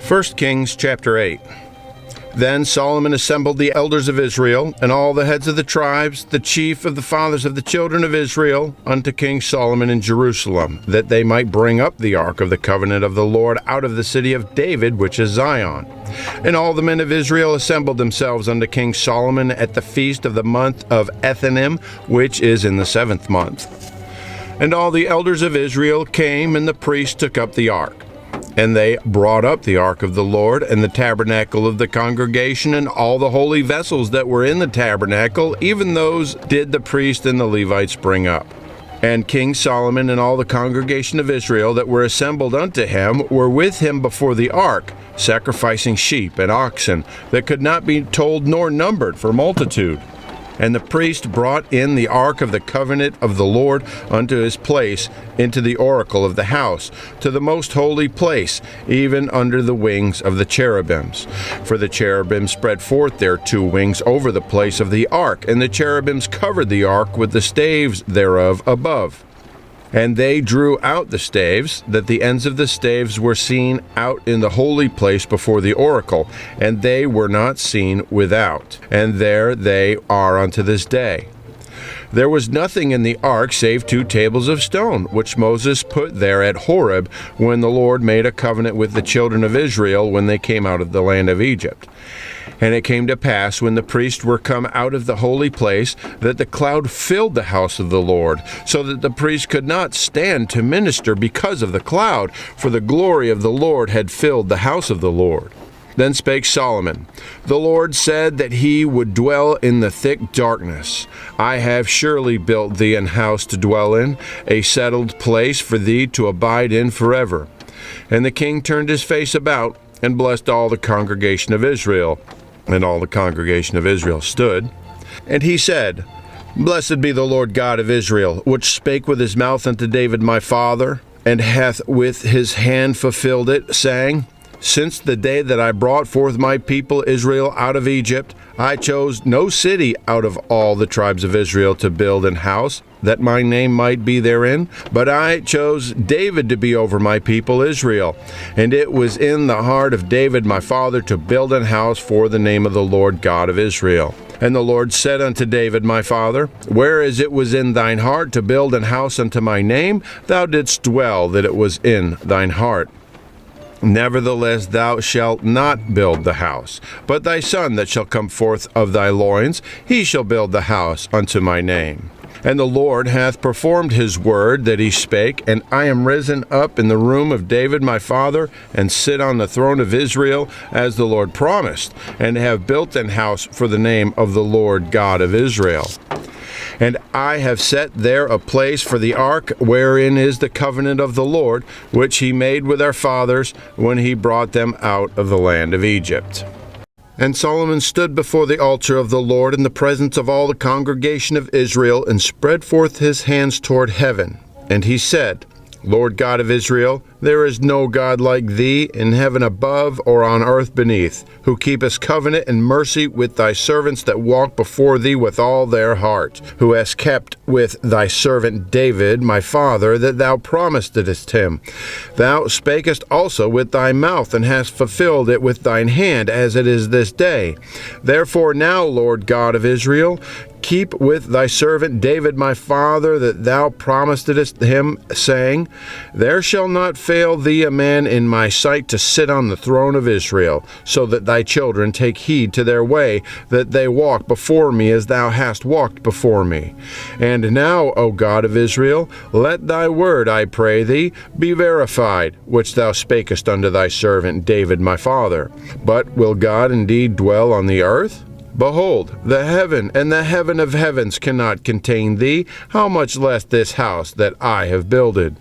1 Kings chapter 8. Then Solomon assembled the elders of Israel, and all the heads of the tribes, the chief of the fathers of the children of Israel, unto King Solomon in Jerusalem, that they might bring up the ark of the covenant of the Lord out of the city of David, which is Zion. And all the men of Israel assembled themselves unto King Solomon at the feast of the month of Ethanim, which is in the 7th month. And all the elders of Israel came, and the priests took up the ark. And they brought up the ark of the Lord, and the tabernacle of the congregation, and all the holy vessels that were in the tabernacle, even those did the priest and the Levites bring up. And King Solomon and all the congregation of Israel that were assembled unto him were with him before the ark, sacrificing sheep and oxen that could not be told nor numbered for multitude. And the priest brought in the ark of the covenant of the Lord unto his place, into the oracle of the house, to the most holy place, even under the wings of the cherubims. For the cherubims spread forth their two wings over the place of the ark, and the cherubims covered the ark with the staves thereof above. And they drew out the staves, that the ends of the staves were seen out in the holy place before the oracle, and they were not seen without. And there they are unto this day. There was nothing in the ark save 2 tables of stone, which Moses put there at Horeb, when the Lord made a covenant with the children of Israel when they came out of the land of Egypt. And it came to pass, when the priests were come out of the holy place, that the cloud filled the house of the Lord, so that the priests could not stand to minister because of the cloud, for the glory of the Lord had filled the house of the Lord. Then spake Solomon, The Lord said that he would dwell in the thick darkness. I have surely built thee an house to dwell in, a settled place for thee to abide in forever. And the king turned his face about, and blessed all the congregation of Israel. And all the congregation of Israel stood. And he said, Blessed be the Lord God of Israel, which spake with his mouth unto David my father, and hath with his hand fulfilled it, saying, Since the day that I brought forth my people Israel out of Egypt, I chose no city out of all the tribes of Israel to build an house, that my name might be therein, but I chose David to be over my people Israel. And it was in the heart of David my father to build an house for the name of the Lord God of Israel. And the Lord said unto David my father, Whereas it was in thine heart to build an house unto my name, thou didst dwell that it was in thine heart. Nevertheless, thou shalt not build the house, but thy son that shall come forth of thy loins, he shall build the house unto my name. And the Lord hath performed his word that he spake, and I am risen up in the room of David my father, and sit on the throne of Israel, as the Lord promised, and have built an house for the name of the Lord God of Israel. And I have set there a place for the ark, wherein is the covenant of the Lord, which he made with our fathers when he brought them out of the land of Egypt. And Solomon stood before the altar of the Lord in the presence of all the congregation of Israel, and spread forth his hands toward heaven. And he said, Lord God of Israel, there is no God like thee in heaven above or on earth beneath, who keepest covenant and mercy with thy servants that walk before thee with all their heart, who hast kept with thy servant David my father, that thou promisedst him. Thou spakest also with thy mouth, and hast fulfilled it with thine hand, as it is this day. Therefore now, Lord God of Israel, keep with thy servant David my father, that thou promisedst him, saying, There shall not fail thee a man in my sight to sit on the throne of Israel, so that thy children take heed to their way, that they walk before me as thou hast walked before me. And now, O God of Israel, let thy word, I pray thee, be verified, which thou spakest unto thy servant David my father. But will God indeed dwell on the earth? Behold, the heaven and the heaven of heavens cannot contain thee, how much less this house that I have builded?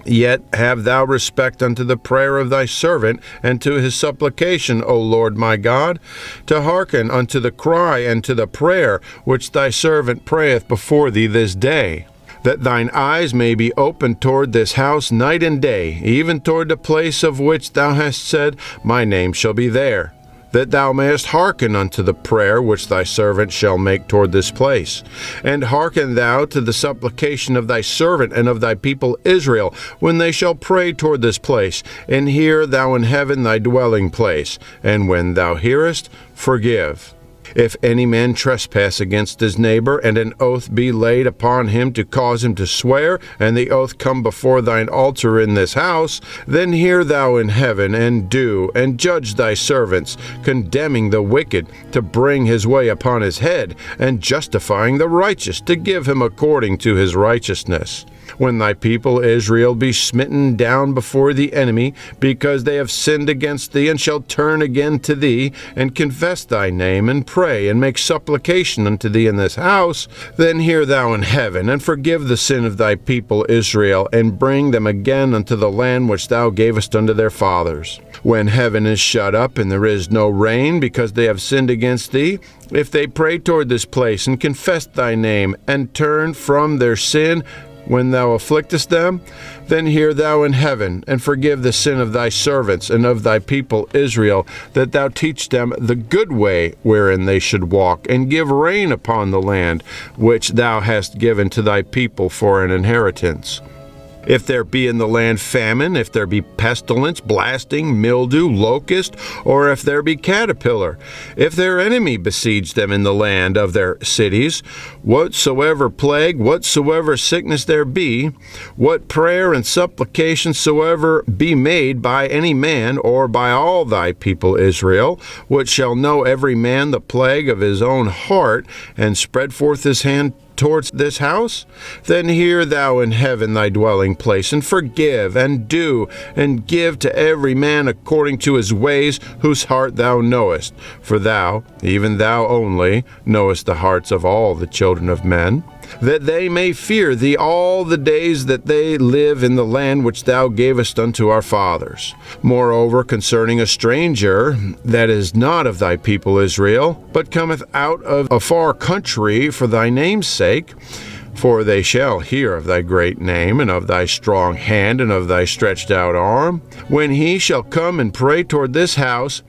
Yet have thou respect unto the prayer of thy servant, and to his supplication, O Lord my God, to hearken unto the cry and to the prayer which thy servant prayeth before thee this day, that thine eyes may be opened toward this house night and day, even toward the place of which thou hast said, My name shall be there. that thou mayest hearken unto the prayer which thy servant shall make toward this place. And hearken thou to the supplication of thy servant and of thy people Israel, when they shall pray toward this place. And hear thou in heaven thy dwelling place. And when thou hearest, forgive. If any man trespass against his neighbor, and an oath be laid upon him to cause him to swear, and the oath come before thine altar in this house, then hear thou in heaven, and do, and judge thy servants, condemning the wicked to bring his way upon his head, and justifying the righteous to give him according to his righteousness. When thy people Israel be smitten down before the enemy, because they have sinned against thee, and shall turn again to thee, and confess thy name, and pray, and make supplication unto thee in this house, then hear thou in heaven, and forgive the sin of thy people Israel, and bring them again unto the land which thou gavest unto their fathers. When heaven is shut up, and there is no rain, because they have sinned against thee, if they pray toward this place, and confess thy name, and turn from their sin, when thou afflictest them, then hear thou in heaven, and forgive the sin of thy servants and of thy people Israel, that thou teach them the good way wherein they should walk, and give rain upon the land which thou hast given to thy people for an inheritance. If there be in the land famine, if there be pestilence, blasting, mildew, locust, or if there be caterpillar, if their enemy besiege them in the land of their cities, whatsoever plague, whatsoever sickness there be, what prayer and supplication soever be made by any man, or by all thy people Israel, which shall know every man the plague of his own heart, and spread forth his hand towards this house, then hear thou in heaven thy dwelling place, and forgive, and do, and give to every man according to his ways, whose heart thou knowest. For thou, even thou only, knowest the hearts of all the children of men, that they may fear thee all the days that they live in the land which thou gavest unto our fathers. Moreover, concerning a stranger that is not of thy people Israel, but cometh out of a far country for thy name's sake, for they shall hear of thy great name, and of thy strong hand, and of thy stretched out arm, when he shall come and pray toward this house,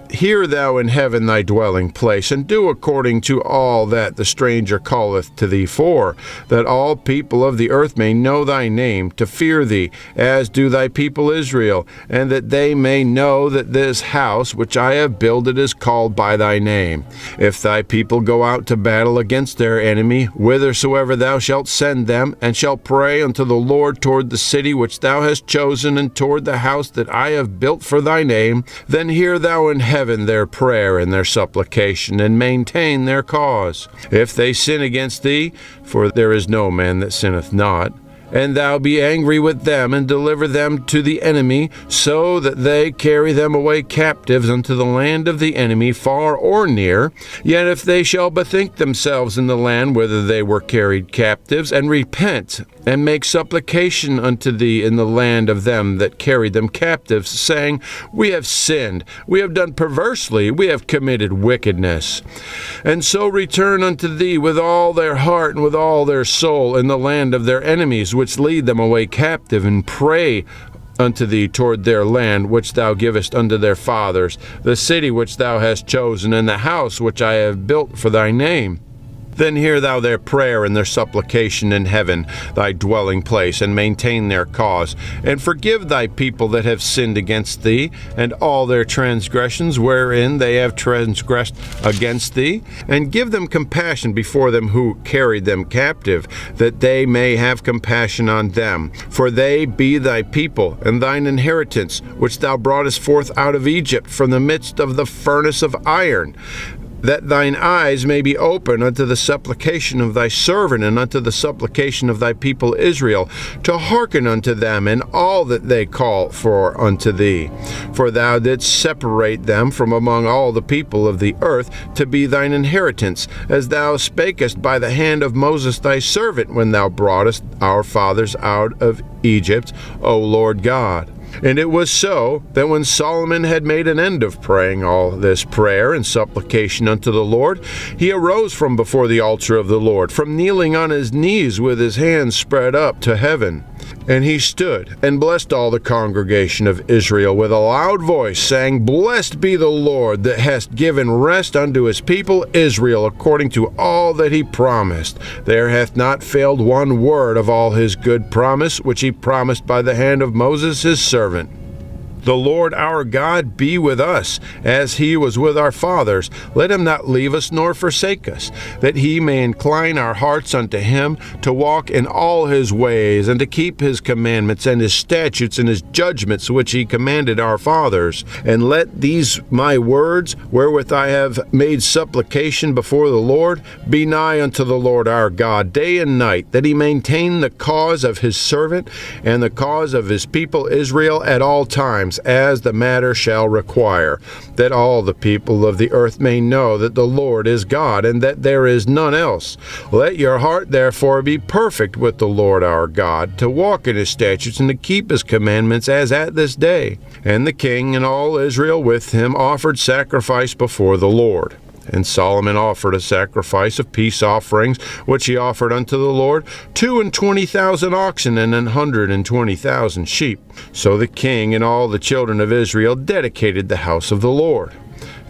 hear thou in heaven thy dwelling place, and do according to all that the stranger calleth to thee for, that all people of the earth may know thy name, to fear thee, as do thy people Israel, and that they may know that this house which I have builded is called by thy name. If thy people go out to battle against their enemy, whithersoever thou shalt send them, and shall pray unto the Lord toward the city which thou hast chosen, and toward the house that I have built for thy name, then hear thou in heaven their prayer and their supplication, and maintain their cause. If they sin against thee, for there is no man that sinneth not, and thou be angry with them, and deliver them to the enemy, so that they carry them away captives unto the land of the enemy, far or near, yet if they shall bethink themselves in the land whither they were carried captives, and repent, and make supplication unto thee in the land of them that carried them captives, saying, We have sinned, we have done perversely, we have committed wickedness, and so return unto thee with all their heart and with all their soul in the land of their enemies, which lead them away captive, and pray unto thee toward their land which thou givest unto their fathers, the city which thou hast chosen, and the house which I have built for thy name. Then hear thou their prayer and their supplication in heaven, thy dwelling place, and maintain their cause, and forgive thy people that have sinned against thee, and all their transgressions wherein they have transgressed against thee, and give them compassion before them who carried them captive, that they may have compassion on them. For they be thy people, and thine inheritance, which thou broughtest forth out of Egypt from the midst of the furnace of iron, that thine eyes may be open unto the supplication of thy servant, and unto the supplication of thy people Israel, to hearken unto them in all that they call for unto thee. For thou didst separate them from among all the people of the earth, to be thine inheritance, as thou spakest by the hand of Moses thy servant, when thou broughtest our fathers out of Egypt, O Lord God. And it was so, that when Solomon had made an end of praying all this prayer and supplication unto the Lord, he arose from before the altar of the Lord, from kneeling on his knees with his hands spread up to heaven. And he stood and blessed all the congregation of Israel with a loud voice, saying, Blessed be the Lord, that hast given rest unto his people Israel, according to all that he promised. There hath not failed one word of all his good promise, which he promised by the hand of Moses his servant. The Lord our God be with us, as he was with our fathers. Let him not leave us nor forsake us, that he may incline our hearts unto him, to walk in all his ways, and to keep his commandments and his statutes and his judgments, which he commanded our fathers. And let these my words, wherewith I have made supplication before the Lord, be nigh unto the Lord our God day and night, that he maintain the cause of his servant and the cause of his people Israel at all times, as the matter shall require, that all the people of the earth may know that the Lord is God, and that there is none else. Let your heart therefore be perfect with the Lord our God, to walk in his statutes and to keep his commandments, as at this day. And the king and all Israel with him offered sacrifice before the Lord. And Solomon offered a sacrifice of peace offerings, which he offered unto the Lord, 22,000 oxen and 120,000 sheep. So the king and all the children of Israel dedicated the house of the Lord.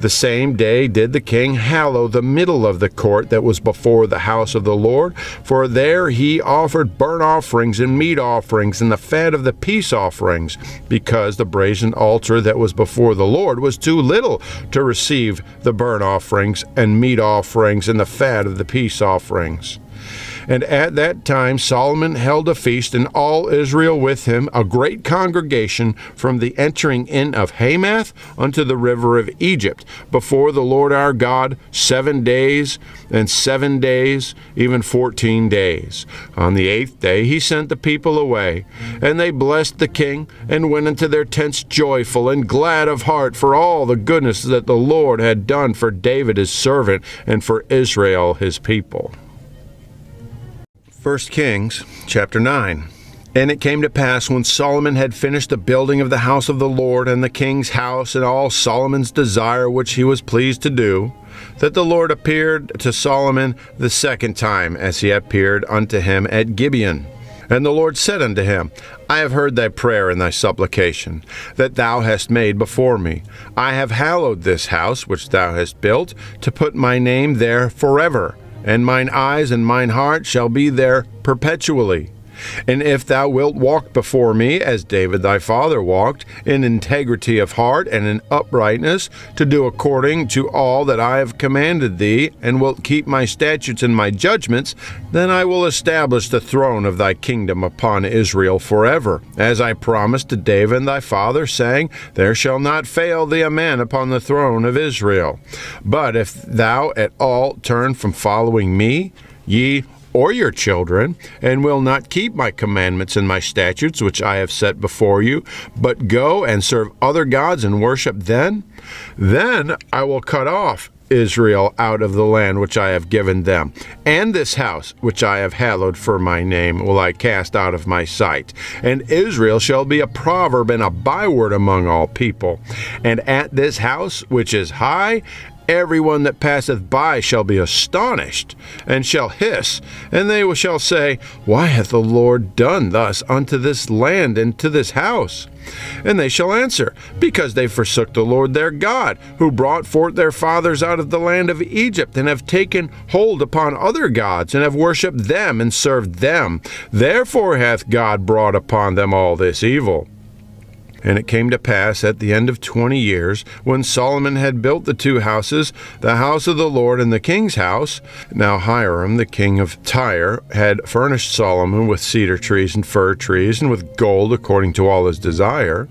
The same day did the king hallow the middle of the court that was before the house of the Lord, for there he offered burnt offerings and meat offerings and the fat of the peace offerings, because the brazen altar that was before the Lord was too little to receive the burnt offerings and meat offerings and the fat of the peace offerings. And at that time Solomon held a feast, and all Israel with him, a great congregation, from the entering in of Hamath unto the river of Egypt, before the Lord our God 7 days, and 7 days, even 14 days. On the 8th day he sent the people away, and they blessed the king, and went into their tents joyful and glad of heart for all the goodness that the Lord had done for David his servant, and for Israel his people. 1 Kings chapter 9. And it came to pass, when Solomon had finished the building of the house of the Lord, and the king's house, and all Solomon's desire which he was pleased to do, that the Lord appeared to Solomon the second time, as he appeared unto him at Gibeon. And the Lord said unto him, I have heard thy prayer and thy supplication, that thou hast made before me. I have hallowed this house which thou hast built, to put my name there forever. And mine eyes and mine heart shall be there perpetually. And if thou wilt walk before me, as David thy father walked, in integrity of heart and in uprightness, to do according to all that I have commanded thee, and wilt keep my statutes and my judgments, then I will establish the throne of thy kingdom upon Israel forever, as I promised to David thy father, saying, There shall not fail thee a man upon the throne of Israel. But if thou at all turn from following me, ye or your children, and will not keep my commandments and my statutes which I have set before you, but go and serve other gods and worship them, then I will cut off Israel out of the land which I have given them, and this house which I have hallowed for my name will I cast out of my sight. And Israel shall be a proverb and a byword among all people. And at this house which is high, everyone that passeth by shall be astonished, and shall hiss, and they shall say, Why hath the Lord done thus unto this land and to this house? And they shall answer, Because they forsook the Lord their God, who brought forth their fathers out of the land of Egypt, and have taken hold upon other gods, and have worshipped them and served them. Therefore hath God brought upon them all this evil. And it came to pass at the end of 20 years, when Solomon had built the two houses, the house of the Lord and the king's house. Now Hiram, the king of Tyre, had furnished Solomon with cedar trees and fir trees, and with gold according to all his desire.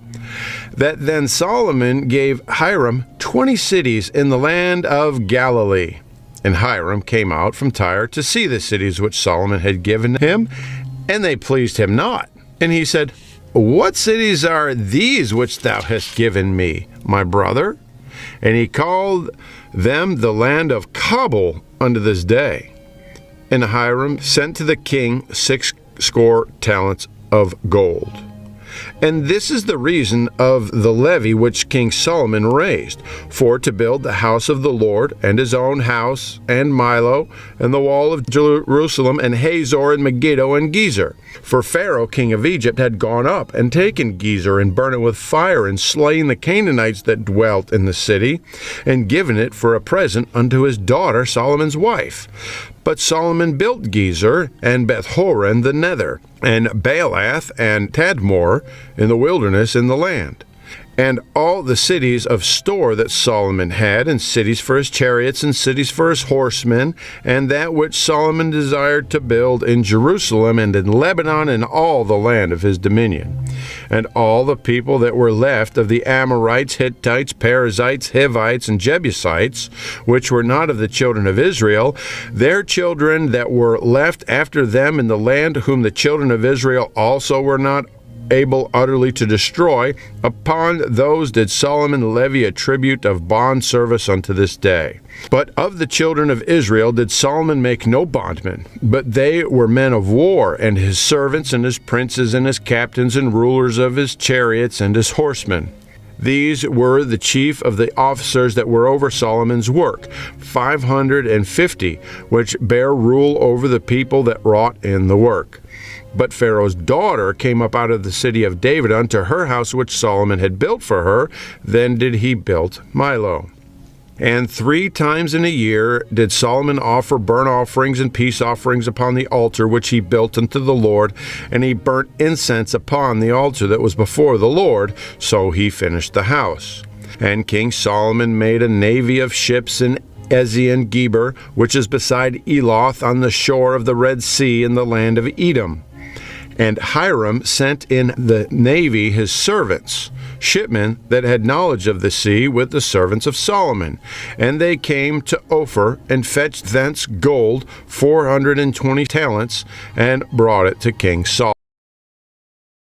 That then Solomon gave Hiram 20 cities in the land of Galilee. And Hiram came out from Tyre to see the cities which Solomon had given him, and they pleased him not. And he said, What cities are these which thou hast given me, my brother? And he called them the land of Cabul unto this day. And Hiram sent to the king 60 talents of gold. And this is the reason of the levy which King Solomon raised, for to build the house of the Lord, and his own house, and Milo, and the wall of Jerusalem, and Hazor, and Megiddo, and Gezer. For Pharaoh king of Egypt had gone up, and taken Gezer, and burnt it with fire, and slain the Canaanites that dwelt in the city, and given it for a present unto his daughter Solomon's wife. But Solomon built Gezer, and Beth-horon the nether, and Baalath, and Tadmor in the wilderness in the land. And all the cities of store that Solomon had, and cities for his chariots, and cities for his horsemen, and that which Solomon desired to build in Jerusalem, and in Lebanon, and all the land of his dominion. And all the people that were left of the Amorites, Hittites, Perizzites, Hivites, and Jebusites, which were not of the children of Israel, their children that were left after them in the land, whom the children of Israel also were not able utterly to destroy, upon those did Solomon levy a tribute of bond service unto this day. But of the children of Israel did Solomon make no bondmen, but they were men of war, and his servants, and his princes, and his captains, and rulers of his chariots, and his horsemen. These were the chief of the officers that were over Solomon's work, 550, which bare rule over the people that wrought in the work. But Pharaoh's daughter came up out of the city of David unto her house which Solomon had built for her. Then did he build Milo. And 3 times in a year did Solomon offer burnt offerings and peace offerings upon the altar which he built unto the Lord, and he burnt incense upon the altar that was before the Lord. So he finished the house. And King Solomon made a navy of ships in Ezion Geber, which is beside Eloth, on the shore of the Red Sea in the land of Edom. And Hiram sent in the navy his servants, shipmen that had knowledge of the sea, with the servants of Solomon. And they came to Ophir, and fetched thence gold 420 talents, and brought it to King Solomon.